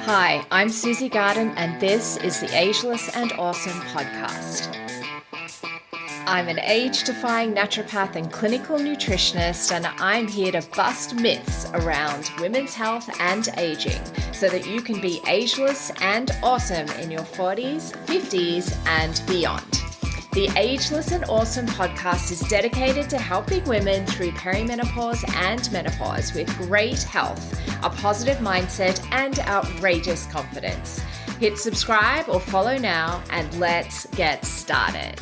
Hi, I'm Susie Garden, and this is the Ageless and Awesome podcast. I'm an age-defying naturopath and clinical nutritionist, and I'm here to bust myths around women's health and aging so that you can be ageless and awesome in your 40s, 50s, and beyond. The Ageless and Awesome podcast is dedicated to helping women through perimenopause and menopause with great health, a positive mindset, and outrageous confidence. Hit subscribe or follow now, and let's get started.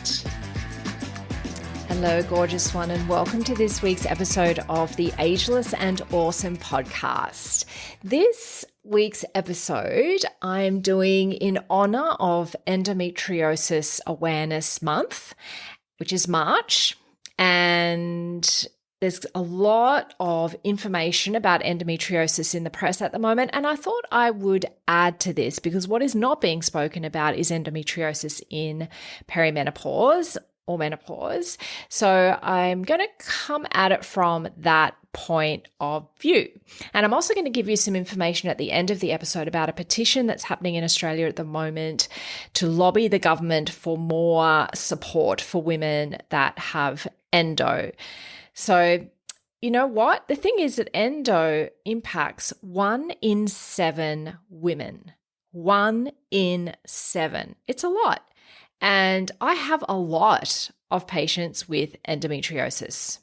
Hello, gorgeous one, and welcome to this week's episode of the Ageless and Awesome podcast. This week's episode I'm doing in honor of Endometriosis Awareness Month, which is March, and there's a lot of information about endometriosis in the press at the moment, and I thought I would add to this because what is not being spoken about is endometriosis in perimenopause or menopause. So I'm going to come at it from that point of view. And I'm also going to give you some information at the end of the episode about a petition that's happening in Australia at the moment to lobby the government for more support for women that have endo. So you know what? The thing is that endo impacts 1 in 7 women. 1 in 7. It's a lot. And I have a lot of patients with endometriosis.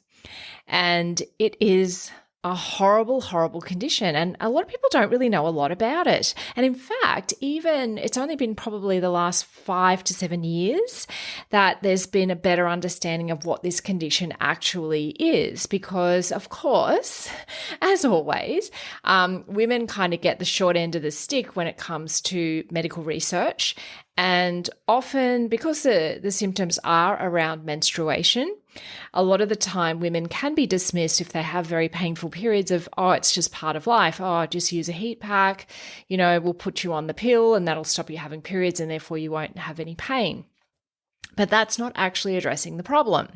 And it is a horrible, horrible condition. And a lot of people don't really know a lot about it. And in fact, it's only been probably the last 5 to 7 years that there's been a better understanding of what this condition actually is. Because, of course, as always, women kind of get the short end of the stick when it comes to medical research. And often, because the symptoms are around menstruation, a lot of the time women can be dismissed if they have very painful periods of, oh, it's just part of life. Oh, just use a heat pack, we'll put you on the pill and that'll stop you having periods and therefore you won't have any pain. But that's not actually addressing the problem.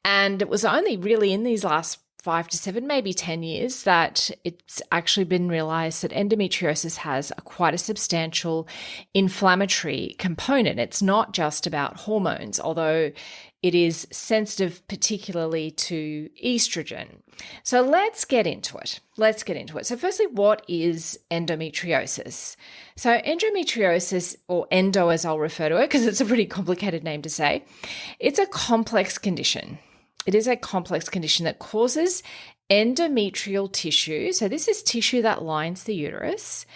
And it was only really in these last 5 to 7, maybe 10 years that it's actually been realized that endometriosis has quite a substantial inflammatory component. It's not just about hormones, although it is sensitive particularly to estrogen. So let's get into it. So firstly, what is endometriosis? So endometriosis, or endo as I'll refer to it, because it's a pretty complicated name to say, it's a complex condition. It is a complex condition that causes endometrial tissue. So this is tissue that lines the uterus.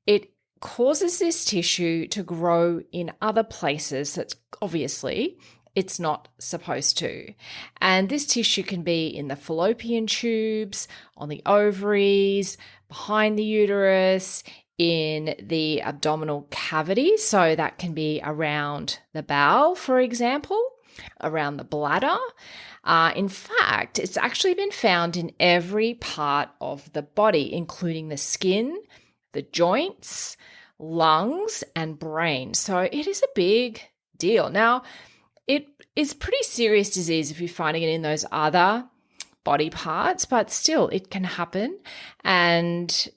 It causes this tissue to grow in other places that obviously it's not supposed to. And this tissue can be in the fallopian tubes, on the ovaries, behind the uterus, in the abdominal cavity. So that can be around the bowel, for example, around the bladder. In fact, it's actually been found in every part of the body, including the skin, the joints, lungs, and brain. So it is a big deal. Now, it is pretty serious disease if you're finding it in those other body parts, but still it can happen. And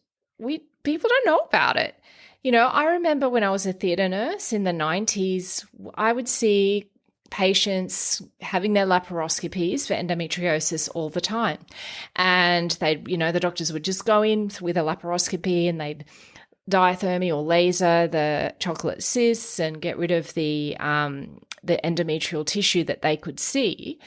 people don't know about it. I remember when I was a theatre nurse in the 90s, I would see patients having their laparoscopies for endometriosis all the time. And the doctors would just go in with a laparoscopy and they'd diathermy or laser the chocolate cysts and get rid of the endometrial tissue that they could see.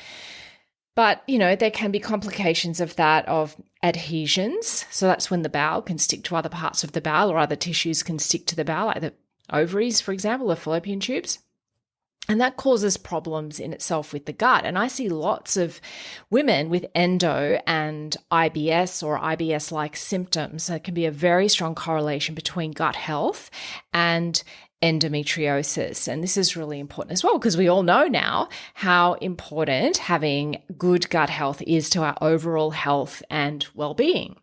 But, there can be complications of that, of adhesions. So that's when the bowel can stick to other parts of the bowel or other tissues can stick to the bowel, like the ovaries, for example, or fallopian tubes. And that causes problems in itself with the gut. And I see lots of women with endo and IBS or IBS-like symptoms. There can be a very strong correlation between gut health and endometriosis. And this is really important as well, because we all know now how important having good gut health is to our overall health and well-being.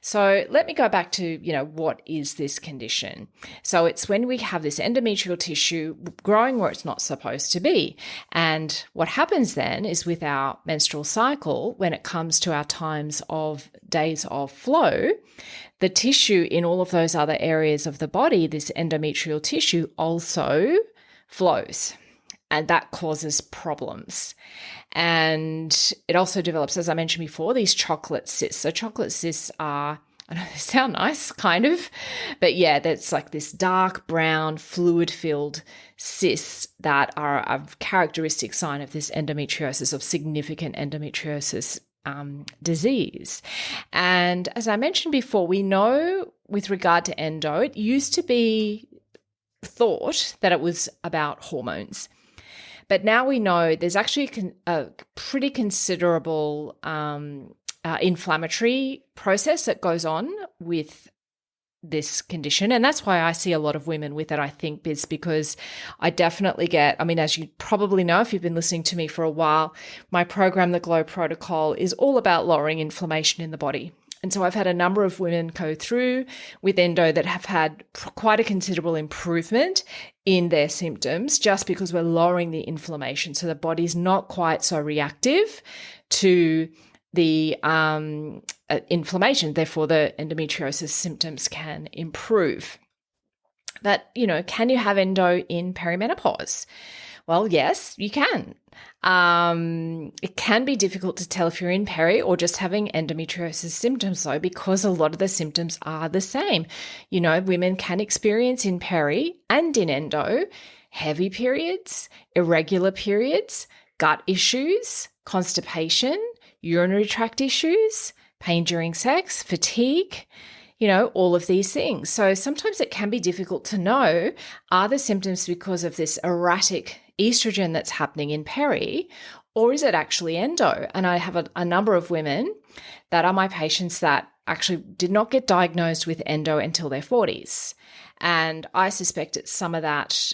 So let me go back to, what is this condition? So it's when we have this endometrial tissue growing where it's not supposed to be. And what happens then is with our menstrual cycle, when it comes to our times of days of flow, the tissue in all of those other areas of the body, this endometrial tissue, also flows. And that causes problems. And it also develops, as I mentioned before, these chocolate cysts. So chocolate cysts are, I know they sound nice, kind of, but yeah, that's like this dark brown fluid-filled cysts that are a characteristic sign of this endometriosis, of significant endometriosis disease. And as I mentioned before, we know with regard to endo, it used to be thought that it was about hormones. But now we know there's actually a pretty considerable inflammatory process that goes on with this condition. And that's why I see a lot of women with it, I think, is because I definitely get, as you probably know, if you've been listening to me for a while, my program, the Glow Protocol, is all about lowering inflammation in the body. And so I've had a number of women go through with endo that have had quite a considerable improvement in their symptoms just because we're lowering the inflammation. So the body's not quite so reactive to the inflammation. Therefore, the endometriosis symptoms can improve. But, can you have endo in perimenopause? Well, yes, you can. It can be difficult to tell if you're in peri or just having endometriosis symptoms, though, because a lot of the symptoms are the same. Women can experience in peri and in endo heavy periods, irregular periods, gut issues, constipation, urinary tract issues, pain during sex, fatigue, all of these things. So sometimes it can be difficult to know, are the symptoms because of this erratic estrogen that's happening in peri, or is it actually endo? And I have a number of women that are my patients that actually did not get diagnosed with endo until their 40s. And I suspect it's some of that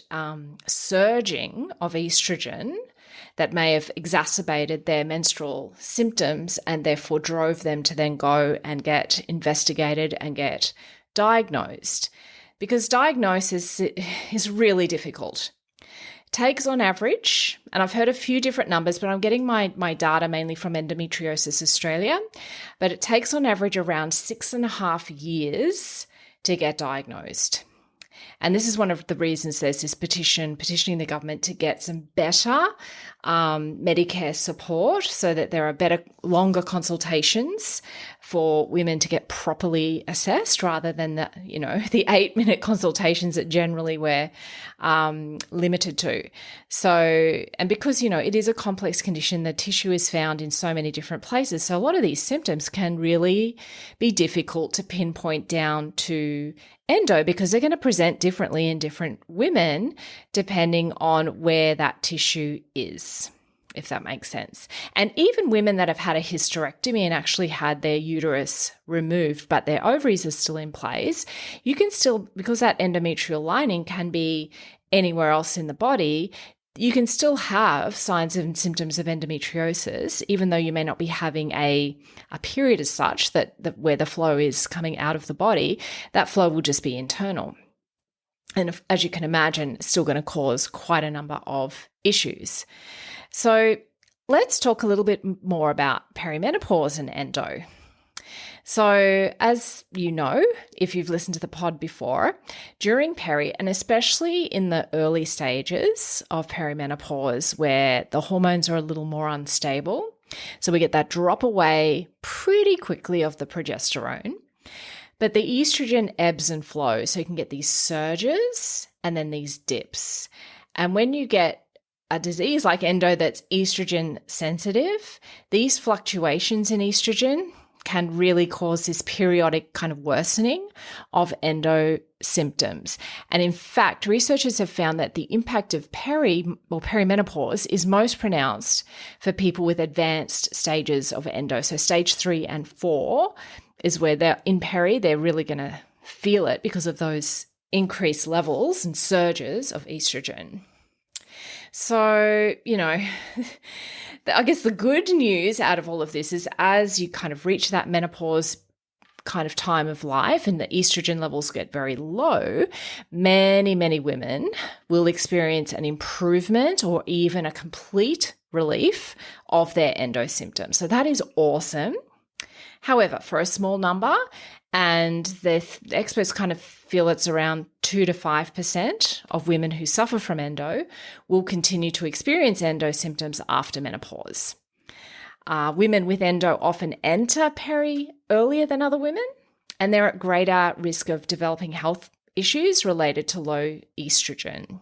surging of estrogen that may have exacerbated their menstrual symptoms and therefore drove them to then go and get investigated and get diagnosed. Because diagnosis is really difficult. It takes on average, and I've heard a few different numbers, but I'm getting my data mainly from Endometriosis Australia, but it takes on average around 6.5 years to get diagnosed. And this is one of the reasons there's this petitioning the government to get some better Medicare support so that there are better, longer consultations for women to get properly assessed rather than the 8-minute consultations that generally we're limited to. So, and because, it is a complex condition, the tissue is found in so many different places. So a lot of these symptoms can really be difficult to pinpoint down to endo because they're going to present differently in different women depending on where that tissue is, if that makes sense. And even women that have had a hysterectomy and actually had their uterus removed, but their ovaries are still in place, you can still, because that endometrial lining can be anywhere else in the body, you can still have signs and symptoms of endometriosis, even though you may not be having a period as such that where the flow is coming out of the body. That flow will just be internal. And as you can imagine, it's still going to cause quite a number of issues. So let's talk a little bit more about perimenopause and endo. So as you know, if you've listened to the pod before, during peri, and especially in the early stages of perimenopause where the hormones are a little more unstable, so we get that drop away pretty quickly of the progesterone, but the estrogen ebbs and flows. So you can get these surges and then these dips. And when you get a disease like endo that's estrogen sensitive, these fluctuations in estrogen can really cause this periodic kind of worsening of endo symptoms. And in fact, researchers have found that the impact of perimenopause is most pronounced for people with advanced stages of endo. So stage 3 and 4 is where they're in peri, they're really going to feel it because of those increased levels and surges of estrogen. So, I guess the good news out of all of this is as you kind of reach that menopause kind of time of life and the estrogen levels get very low, many women will experience an improvement or even a complete relief of their endo symptoms. So that is awesome. However, for a small number, and the experts kind of feel it's around 2 to 5% of women who suffer from endo will continue to experience endo symptoms after menopause. Women with endo often enter peri earlier than other women, and they're at greater risk of developing health issues related to low estrogen.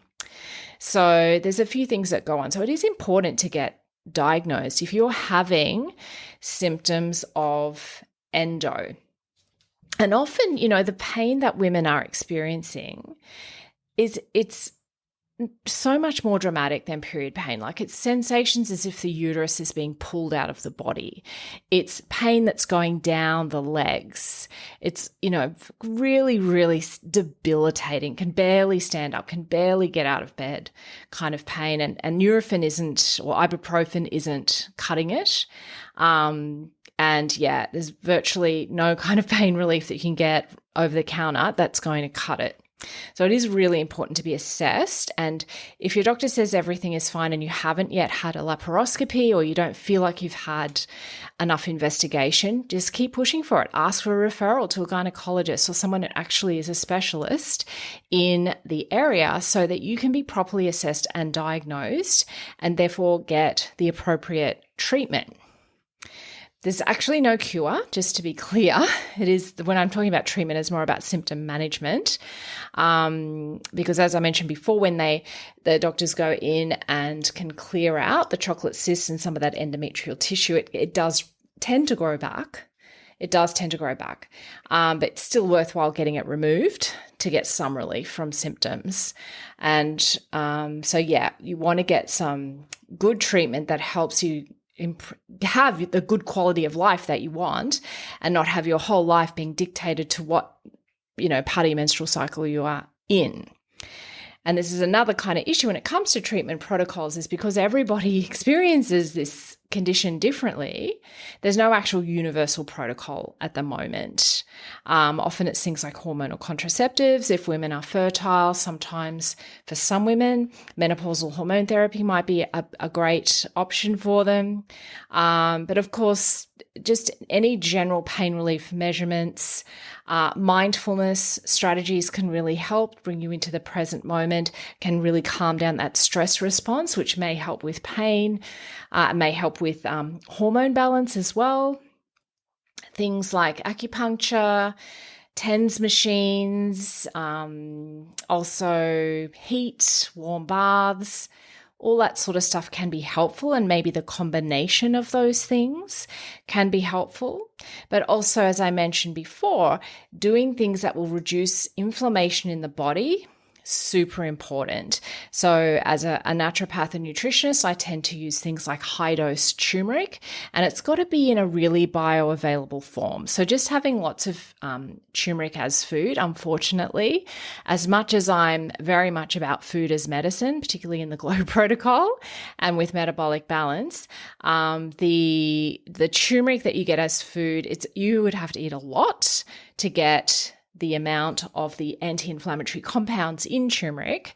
So there's a few things that go on. So it is important to get diagnosed if you're having symptoms of endo. And often, the pain that women are experiencing it's so much more dramatic than period pain. Like, it's sensations as if the uterus is being pulled out of the body. It's pain that's going down the legs. It's, really debilitating, can barely stand up, can barely get out of bed kind of pain. And Nurofen or ibuprofen isn't cutting it. And yeah, there's virtually no kind of pain relief that you can get over the counter that's going to cut it. So it is really important to be assessed. And if your doctor says everything is fine and you haven't yet had a laparoscopy, or you don't feel like you've had enough investigation, just keep pushing for it. Ask for a referral to a gynecologist or someone that actually is a specialist in the area so that you can be properly assessed and diagnosed and therefore get the appropriate treatment. There's actually no cure, just to be clear. It is, when I'm talking about treatment, it's more about symptom management. Because as I mentioned before, when the doctors go in and can clear out the chocolate cysts and some of that endometrial tissue, it does tend to grow back. But it's still worthwhile getting it removed to get some relief from symptoms. And so you want to get some good treatment that helps you have the good quality of life that you want, and not have your whole life being dictated to what, part of your menstrual cycle you are in. And this is another kind of issue when it comes to treatment protocols, is because everybody experiences this condition differently. There's no actual universal protocol at the moment. Often it's things like hormonal contraceptives if women are fertile. Sometimes for some women, menopausal hormone therapy might be a great option for them. But of course, just any general pain relief measurements, mindfulness strategies can really help bring you into the present moment, can really calm down that stress response, which may help with pain, may help with hormone balance as well. Things like acupuncture, TENS machines, also heat, warm baths, all that sort of stuff can be helpful, and maybe the combination of those things can be helpful. But also, as I mentioned before, doing things that will reduce inflammation in the body, super important. So as a naturopath and nutritionist, I tend to use things like high-dose turmeric, and it's got to be in a really bioavailable form. So just having lots of turmeric as food, unfortunately, as much as I'm very much about food as medicine, particularly in the GLOW protocol and with metabolic balance, the turmeric that you get as food, you would have to eat a lot to get the amount of the anti-inflammatory compounds in turmeric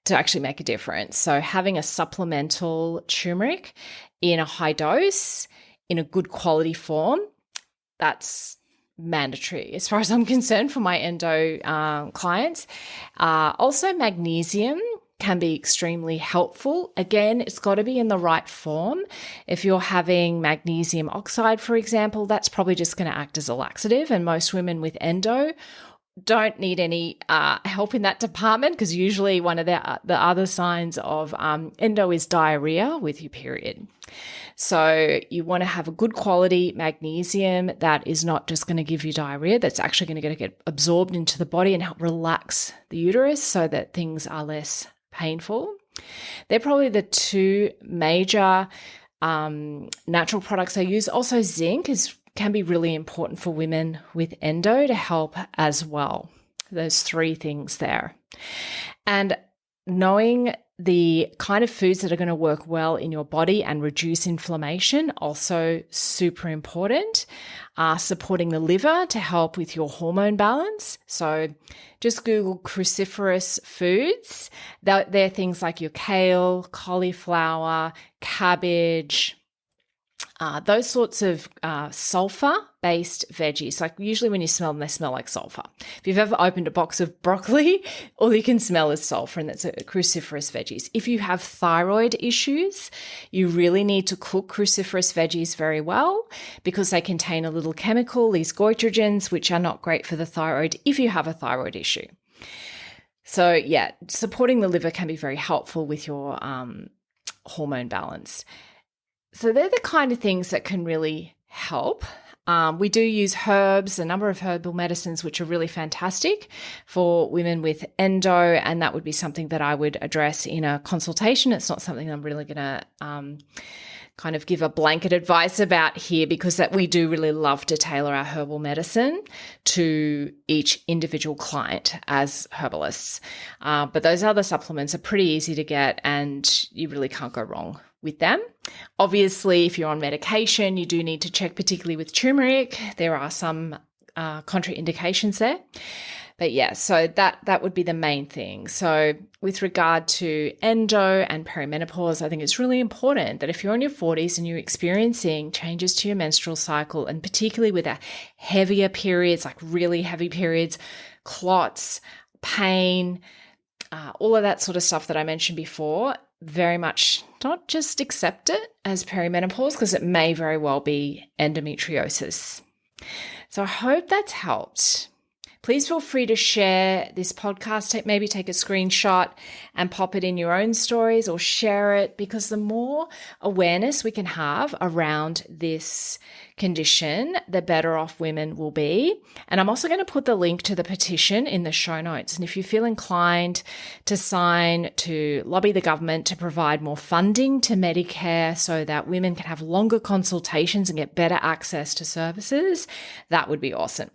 to actually make a difference. So having a supplemental turmeric in a high dose, in a good quality form, that's mandatory as far as I'm concerned for my endo clients. Also, magnesium can be extremely helpful. Again, it's got to be in the right form. If you're having magnesium oxide, for example, that's probably just going to act as a laxative. And most women with endo don't need any help in that department, because usually one of the other signs of endo is diarrhea with your period. So you want to have a good quality magnesium that is not just going to give you diarrhea, that's actually going to get absorbed into the body and help relax the uterus so that things are less painful. They're probably the two major natural products I use. Also, zinc can be really important for women with endo to help as well. Those three things there. And knowing the kind of foods that are going to work well in your body and reduce inflammation, also super important. Supporting the liver to help with your hormone balance. So just Google cruciferous foods. They're things like your kale, cauliflower, cabbage, those sorts of sulfur-based veggies. Like usually when you smell them, they smell like sulfur. If you've ever opened a box of broccoli, all you can smell is sulfur, and that's a cruciferous veggies. If you have thyroid issues, you really need to cook cruciferous veggies very well because they contain a little chemical, these goitrogens, which are not great for the thyroid if you have a thyroid issue. So yeah, supporting the liver can be very helpful with your hormone balance. So they're the kind of things that can really help. We do use herbs, a number of herbal medicines, which are really fantastic for women with endo, and that would be something that I would address in a consultation. It's not something I'm really going to kind of give a blanket advice about here, because that we do really love to tailor our herbal medicine to each individual client as herbalists. But those other supplements are pretty easy to get, and you really can't go wrong with them. Obviously, if you're on medication, you do need to check, particularly with turmeric. There are some contraindications there. But yeah, so that would be the main thing. So with regard to endo and perimenopause, I think it's really important that if you're in your 40s and you're experiencing changes to your menstrual cycle, and particularly with heavier periods, like really heavy periods, clots, pain, all of that sort of stuff that I mentioned before, very much not just accept it as perimenopause, because it may very well be endometriosis. So I hope that's helped. Please feel free to share this podcast, maybe take a screenshot and pop it in your own stories or share it, because the more awareness we can have around this condition, the better off women will be. And I'm also going to put the link to the petition in the show notes. And if you feel inclined to sign to lobby the government to provide more funding to Medicare so that women can have longer consultations and get better access to services, that would be awesome.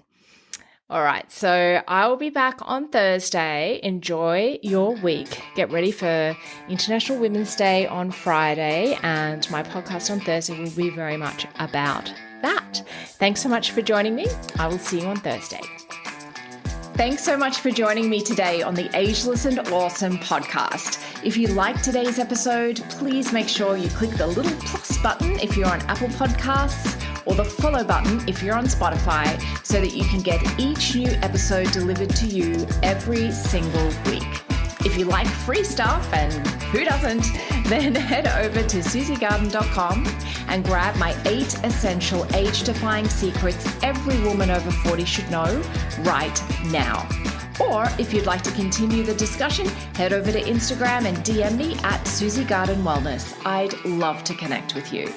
All right, so I will be back on Thursday. Enjoy your week. Get ready for International Women's Day on Friday, and my podcast on Thursday will be very much about that. Thanks so much for joining me. I will see you on Thursday. Thanks so much for joining me today on the Ageless and Awesome podcast. If you liked today's episode, please make sure you click the little plus button if you're on Apple Podcasts, or the follow button if you're on Spotify, so that you can get each new episode delivered to you every single week. If you like free stuff, and who doesn't, then head over to susiegarden.com and grab my 8 essential age-defying secrets every woman over 40 should know right now. Or if you'd like to continue the discussion, head over to Instagram and DM me at Susie Garden Wellness. I'd love to connect with you.